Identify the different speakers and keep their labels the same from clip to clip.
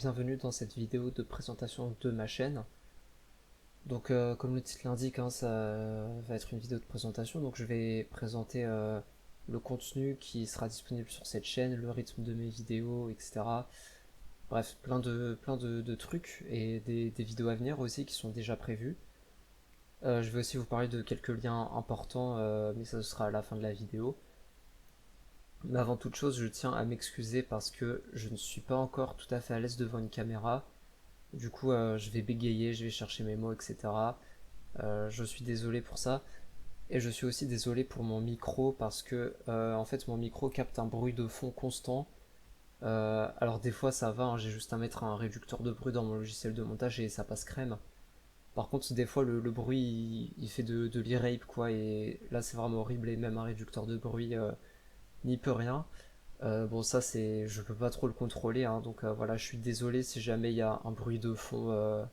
Speaker 1: bienvenue dans cette vidéo de présentation de ma chaîne. Donc comme le titre l'indique, hein, ça va être une vidéo de présentation, donc je vais présenter le contenu qui sera disponible sur cette chaîne, le rythme de mes vidéos, etc. Bref, plein de trucs et des vidéos à venir aussi qui sont déjà prévues. Je vais aussi vous parler de quelques liens importants, mais ça ce sera à la fin de la vidéo. Mais avant toute chose, je tiens à m'excuser parce que je ne suis pas encore tout à fait à l'aise devant une caméra. Du coup, je vais bégayer, je vais chercher mes mots, etc. Je suis désolé pour ça. Et je suis aussi désolé pour mon micro parce que, en fait, mon micro capte un bruit de fond constant. Alors des fois ça va, hein, j'ai juste à mettre un réducteur de bruit dans mon logiciel de montage et ça passe crème. Par contre, des fois le bruit il fait de l'e-rape quoi, et là c'est vraiment horrible et même un réducteur de bruit n'y peut rien. Bon, ça, je peux pas trop le contrôler, hein, donc voilà, je suis désolé si jamais il y a un bruit de fond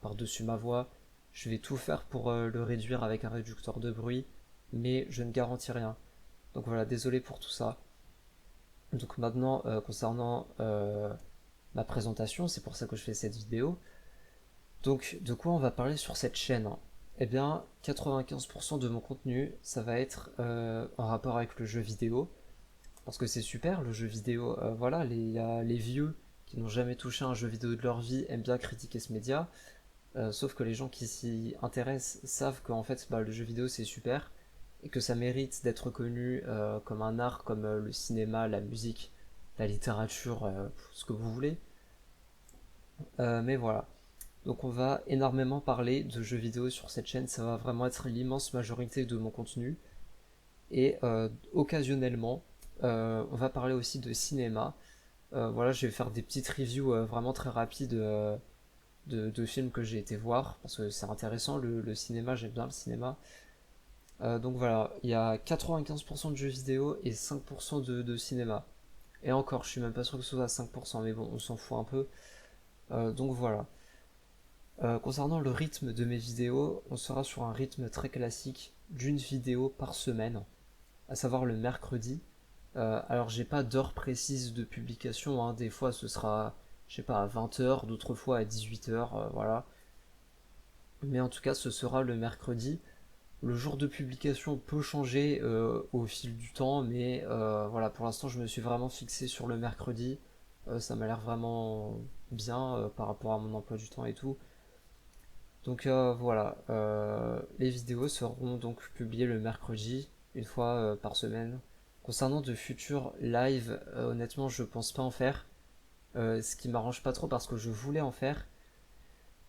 Speaker 1: par-dessus ma voix. Je vais tout faire pour le réduire avec un réducteur de bruit, mais je ne garantis rien. Donc voilà, désolé pour tout ça. Donc maintenant, concernant ma présentation, c'est pour ça que je fais cette vidéo. Donc, de quoi on va parler sur cette chaîne, hein? Eh bien, 95% de mon contenu, ça va être en rapport avec le jeu vidéo. Parce que c'est super le jeu vidéo, voilà, les vieux qui n'ont jamais touché un jeu vidéo de leur vie aiment bien critiquer ce média, sauf que les gens qui s'y intéressent savent qu'en fait bah, le jeu vidéo c'est super et que ça mérite d'être connu comme un art, comme le cinéma, la musique, la littérature, ce que vous voulez. Mais voilà, donc on va énormément parler de jeux vidéo sur cette chaîne, ça va vraiment être l'immense majorité de mon contenu. Et occasionnellement, on va parler aussi de cinéma. Voilà, je vais faire des petites reviews vraiment très rapides de films que j'ai été voir, parce que c'est intéressant, le cinéma, j'aime bien le cinéma. Donc voilà, il y a 95% de jeux vidéo et 5% de cinéma. Et encore, je suis même pas sûr que ce soit 5%, mais bon, on s'en fout un peu. Donc voilà. Concernant le rythme de mes vidéos, on sera sur un rythme très classique d'une vidéo par semaine, à savoir le mercredi. Alors j'ai pas d'heure précise de publication, hein. Des fois ce sera, je sais pas, à 20 h, d'autres fois à 18 h, voilà. Mais en tout cas ce sera le mercredi. Le jour de publication peut changer au fil du temps, mais voilà, pour l'instant je me suis vraiment fixé sur le mercredi. Ça m'a l'air vraiment bien par rapport à mon emploi du temps et tout. Donc voilà, les vidéos seront donc publiées le mercredi, une fois par semaine. Concernant de futurs lives, honnêtement je pense pas en faire. Ce qui m'arrange pas trop parce que je voulais en faire,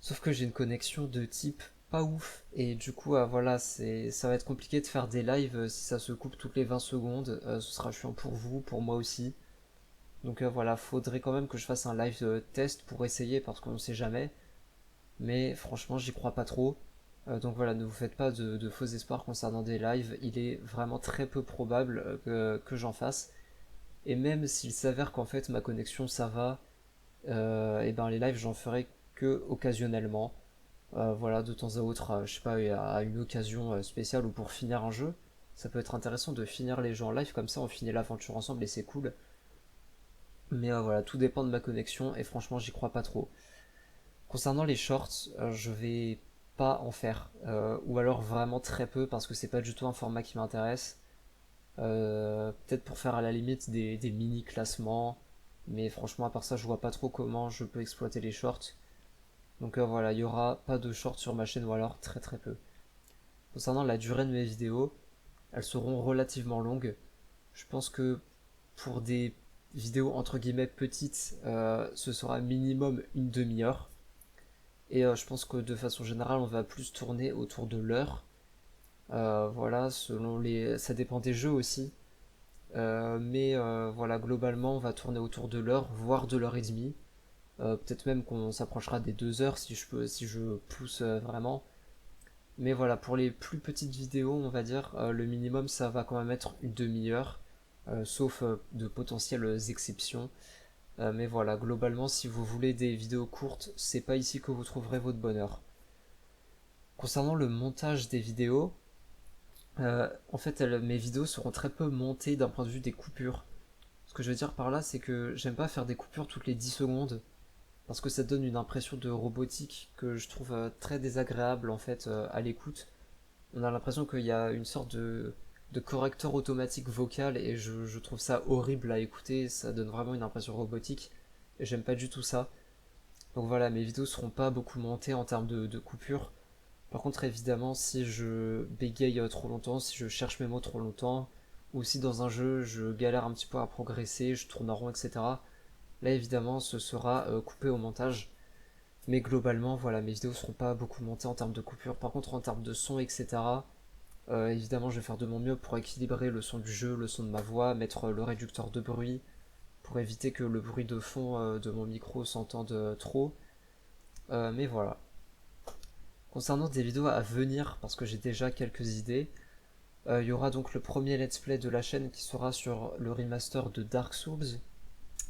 Speaker 1: sauf que j'ai une connexion de type pas ouf. Et du coup voilà, ça va être compliqué de faire des lives si ça se coupe toutes les 20 secondes. Ce sera chiant pour vous, pour moi aussi. Donc voilà, faudrait quand même que je fasse un live test pour essayer parce qu'on ne sait jamais. Mais franchement j'y crois pas trop. Donc voilà, ne vous faites pas de faux espoirs concernant des lives, il est vraiment très peu probable que j'en fasse. Et même s'il s'avère qu'en fait ma connexion ça va, et ben les lives j'en ferai que occasionnellement. Voilà, de temps à autre, je sais pas, à une occasion spéciale ou pour finir un jeu. Ça peut être intéressant de finir les jeux en live, comme ça on finit l'aventure ensemble et c'est cool. Mais voilà, tout dépend de ma connexion et franchement j'y crois pas trop. Concernant les shorts, je vais pas en faire, ou alors vraiment très peu parce que c'est pas du tout un format qui m'intéresse. Peut-être pour faire à la limite des mini classements, mais franchement à part ça je vois pas trop comment je peux exploiter les shorts. Donc voilà, il y aura pas de shorts sur ma chaîne ou alors très très peu. Concernant la durée de mes vidéos, elles seront relativement longues. Je pense que pour des vidéos entre guillemets petites, ce sera minimum une demi-heure. Et je pense que de façon générale, on va plus tourner autour de l'heure. Voilà, ça dépend des jeux aussi. Mais voilà, globalement, on va tourner autour de l'heure, voire de l'heure et demie. Peut-être même qu'on s'approchera des 2 heures si je pousse vraiment. Mais voilà, pour les plus petites vidéos, on va dire, le minimum, ça va quand même être une demi-heure, sauf de potentielles exceptions. Mais voilà, globalement, si vous voulez des vidéos courtes, c'est pas ici que vous trouverez votre bonheur. Concernant le montage des vidéos, en fait, mes vidéos seront très peu montées d'un point de vue des coupures. Ce que je veux dire par là, c'est que j'aime pas faire des coupures toutes les 10 secondes. parce que ça donne une impression de robotique que je trouve très désagréable en fait à l'écoute. On a l'impression qu'il y a une sorte de correcteur automatique vocal et je trouve ça horrible à écouter, ça donne vraiment une impression robotique et j'aime pas du tout ça. Donc voilà, mes vidéos seront pas beaucoup montées en termes de coupures. Par contre, évidemment, si je bégaye trop longtemps, si je cherche mes mots trop longtemps, ou si dans un jeu je galère un petit peu à progresser, je tourne en rond, etc., là évidemment ce sera coupé au montage. Mais globalement, voilà, mes vidéos seront pas beaucoup montées en termes de coupures. Par contre, en termes de son, etc., évidemment, je vais faire de mon mieux pour équilibrer le son du jeu, le son de ma voix, mettre le réducteur de bruit, pour éviter que le bruit de fond de mon micro s'entende trop. Mais voilà. Concernant des vidéos à venir, parce que j'ai déjà quelques idées, il y aura donc le premier let's play de la chaîne qui sera sur le remaster de Dark Souls.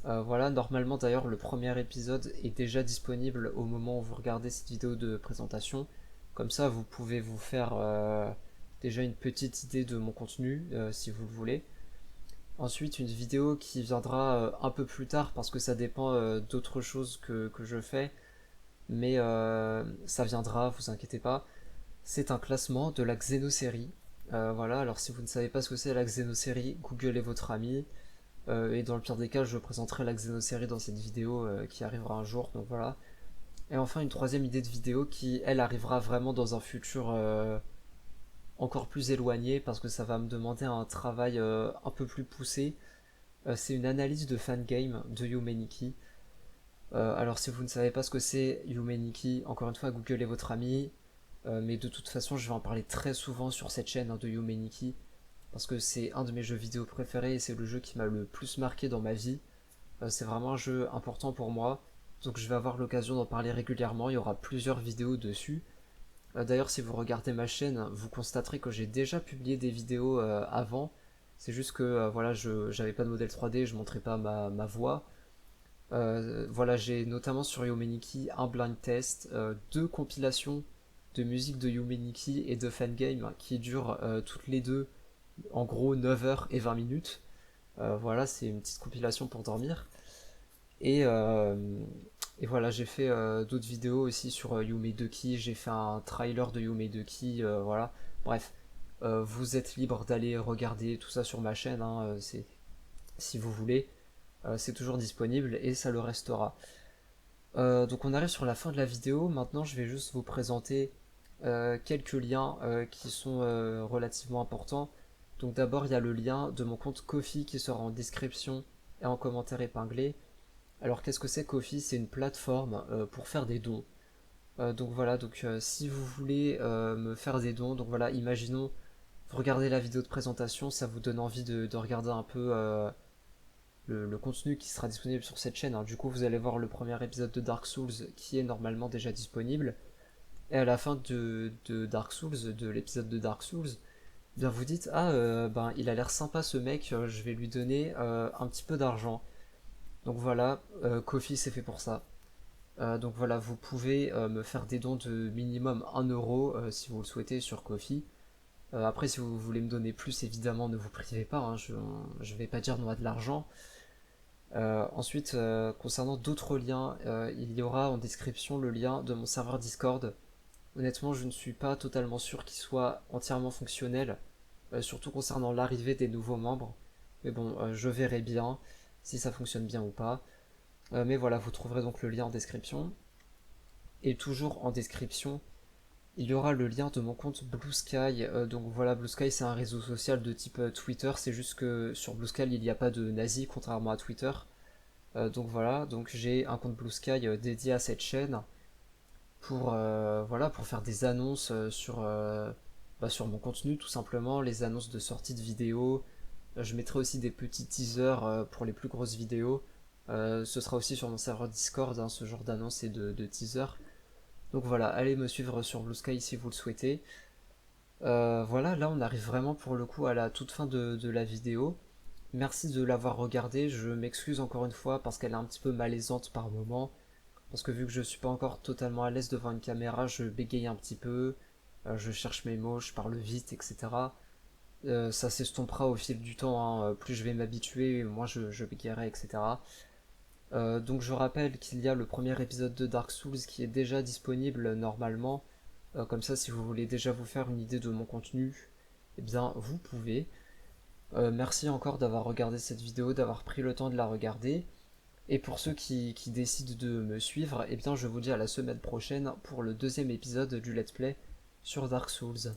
Speaker 1: Voilà, normalement d'ailleurs le premier épisode est déjà disponible au moment où vous regardez cette vidéo de présentation. Comme ça vous pouvez vous faire déjà une petite idée de mon contenu si vous le voulez. Ensuite une vidéo qui viendra un peu plus tard parce que ça dépend d'autres choses que je fais. Mais ça viendra, vous inquiétez pas. C'est un classement de la Xenosérie. Voilà, alors si vous ne savez pas ce que c'est la Xenosérie, Google est votre ami. Et dans le pire des cas, je présenterai la Xenosérie dans cette vidéo qui arrivera un jour, donc voilà. Et enfin, une troisième idée de vidéo qui, elle, arrivera vraiment dans un futur encore plus éloigné parce que ça va me demander un travail un peu plus poussé. C'est une analyse de fangame de Yumeniki. Alors, si vous ne savez pas ce que c'est Yumeniki, encore une fois, Google est votre ami. Mais de toute façon, je vais en parler très souvent sur cette chaîne de Yumeniki parce que c'est un de mes jeux vidéo préférés et c'est le jeu qui m'a le plus marqué dans ma vie. C'est vraiment un jeu important pour moi, donc je vais avoir l'occasion d'en parler régulièrement, il y aura plusieurs vidéos dessus. D'ailleurs, si vous regardez ma chaîne, vous constaterez que j'ai déjà publié des vidéos avant. C'est juste que voilà, je j'avais pas de modèle 3D, je montrais pas ma voix. Voilà, j'ai notamment sur Yumeniki un blind test, deux compilations de musique de Yumeniki et de Fangame qui durent toutes les deux en gros 9 heures et 20 minutes. Voilà, c'est une petite compilation pour dormir. Et, euh, et voilà, j'ai fait d'autres vidéos aussi sur Yume Duki, j'ai fait un trailer de Yume Duki, voilà. Bref, vous êtes libre d'aller regarder tout ça sur ma chaîne, hein, si vous voulez. C'est toujours disponible et ça le restera. Donc on arrive sur la fin de la vidéo, maintenant je vais juste vous présenter quelques liens qui sont relativement importants. Donc d'abord il y a le lien de mon compte Ko-fi qui sera en description et en commentaire épinglé. Alors qu'est-ce que c'est Ko-fi? C'est une plateforme pour faire des dons. Donc voilà, donc si vous voulez me faire des dons, donc voilà, imaginons, vous regardez la vidéo de présentation, ça vous donne envie de regarder un peu le contenu qui sera disponible sur cette chaîne. Alors, du coup, vous allez voir le premier épisode de Dark Souls qui est normalement déjà disponible. Et à la fin de Dark Souls, de l'épisode de Dark Souls, bien vous dites ah ben il a l'air sympa ce mec, je vais lui donner un petit peu d'argent. Donc voilà, Ko-fi c'est fait pour ça. Donc voilà, vous pouvez me faire des dons de minimum 1 euro si vous le souhaitez sur Ko-fi. Après si vous voulez me donner plus évidemment ne vous privez pas, hein, je vais pas dire non à de l'argent. Ensuite concernant d'autres liens, il y aura en description le lien de mon serveur Discord. Honnêtement je ne suis pas totalement sûr qu'il soit entièrement fonctionnel, surtout concernant l'arrivée des nouveaux membres. Mais bon, je verrai bien si ça fonctionne bien ou pas. Mais voilà, vous trouverez donc le lien en description. Et toujours en description, il y aura le lien de mon compte Blue Sky. Donc voilà, Blue Sky c'est un réseau social de type Twitter, c'est juste que sur Blue Sky il n'y a pas de nazis contrairement à Twitter. Donc voilà, donc j'ai un compte Blue Sky dédié à cette chaîne pour, voilà, pour faire des annonces sur mon contenu tout simplement, les annonces de sortie de vidéos. Je mettrai aussi des petits teasers pour les plus grosses vidéos. Ce sera aussi sur mon serveur Discord, hein, ce genre d'annonces et de teasers. Donc voilà, allez me suivre sur Blue Sky si vous le souhaitez. Voilà, là on arrive vraiment pour le coup à la toute fin de la vidéo. Merci de l'avoir regardée, je m'excuse encore une fois parce qu'elle est un petit peu malaisante par moment. Parce que vu que je suis pas encore totalement à l'aise devant une caméra, je bégaye un petit peu, je cherche mes mots, je parle vite, etc. Ça s'estompera au fil du temps, hein. Plus je vais m'habituer, moins je bégayerai, etc. Donc je rappelle qu'il y a le premier épisode de Dark Souls qui est déjà disponible normalement. Comme ça, si vous voulez déjà vous faire une idée de mon contenu, eh bien vous pouvez. Merci encore d'avoir regardé cette vidéo, d'avoir pris le temps de la regarder. Et pour ceux qui décident de me suivre, eh bien je vous dis à la semaine prochaine pour le deuxième épisode du Let's Play sur Dark Souls.